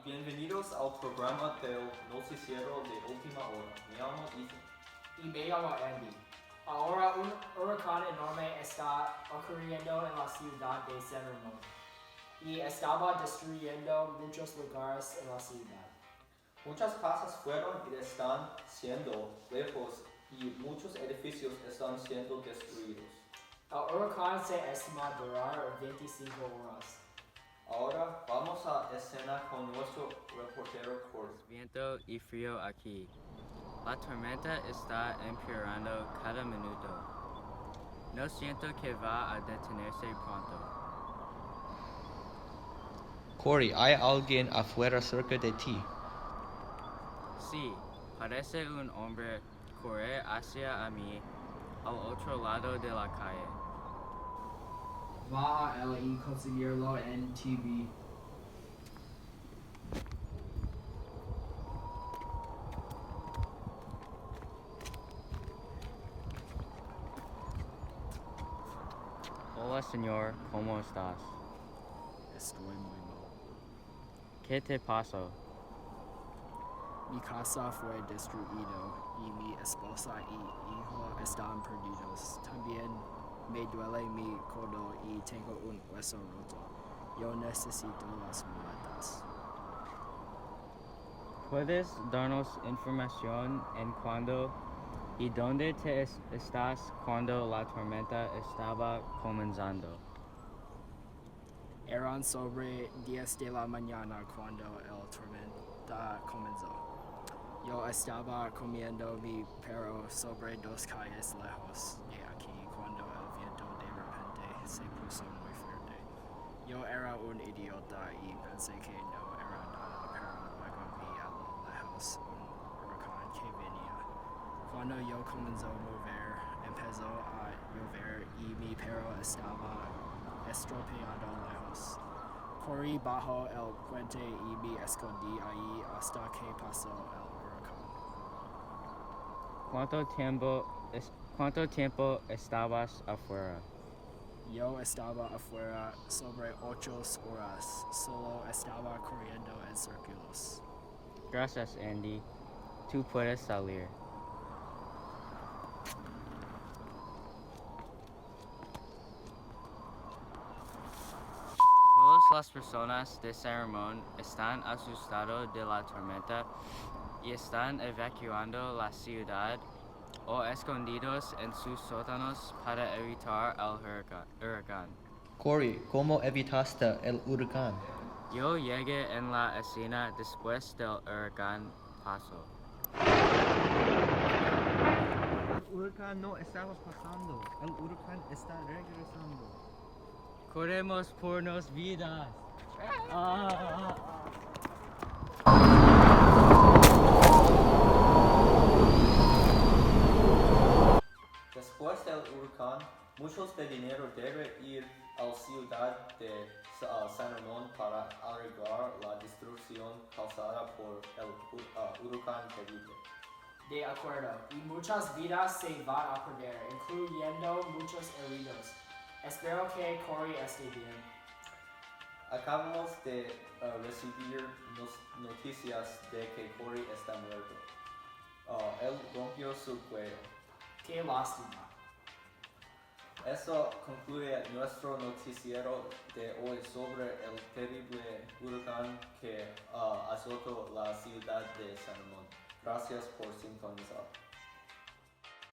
bienvenidos al programa del noticiero de última hora. Me llamo Ethan. Y me llamo Andy. Ahora un huracán enorme está ocurriendo en la ciudad de San Ramon y estaba destruyendo muchos lugares en la ciudad. Muchas casas fueron y están siendo lejos y muchos edificios están siendo destruidos. El huracán se estima durar 25 horas. Ahora vamos a escena con nuestro reportero Corey. Viento y frío aquí. La tormenta está empeorando cada minuto. No siento que va a detenerse pronto. Corey, ¿hay alguien afuera cerca de ti? Sí, parece un hombre corre hacia mí al otro lado de la calle. Va a él y conseguirlo en TV. Hola señor, ¿cómo estás? Estoy muy mal. ¿Qué te pasó? Mi casa fue destruido y mi esposa y hijo están perdidos. También me duele mi codo y tengo un hueso roto. Yo necesito las muletas. ¿Puedes darnos información en cuándo y dónde te estás cuando la tormenta estaba comenzando? Eran sobre 10 de la mañana cuando la tormenta comenzó. Yo estaba comiendo mi perro sobre 2 calles lejos de aquí cuando el viento de repente se puso muy fuerte. Yo era un idiota y pensé que no era nada, pero luego vi a lo lejos un huracán que venía. Cuando yo comenzó a mover, empezó a llover y mi perro estaba estropeado lejos. Corrí bajo el puente y me escondí ahí hasta que pasó el huracán. ¿Cuánto tiempo estabas afuera? Yo estaba afuera sobre 8 horas, solo estaba corriendo en círculos. Gracias, Andy. Tú puedes salir. Todas las personas de San Ramon están asustados de la tormenta y están evacuando la ciudad o escondidos en sus sótanos para evitar el huracán. Corey, ¿cómo evitaste el huracán? Yo llegué en la escena después del huracán pasó. El huracán no estaba pasando, el huracán está regresando. Corremos por nos vidas. Después del huracán, muchos de dinero debe ir a la ciudad de San Ramon para arreglar la destrucción causada por el huracán terrible. De acuerdo, y muchas vidas se van a perder, incluyendo muchos heridos. Espero que Corey esté bien. Acabamos de recibir noticias de que Corey está muerto. Él rompió su cuello. Qué lástima. Eso concluye nuestro noticiero de hoy sobre el terrible huracán que azotó la ciudad de San Ramon. Gracias por sintonizar.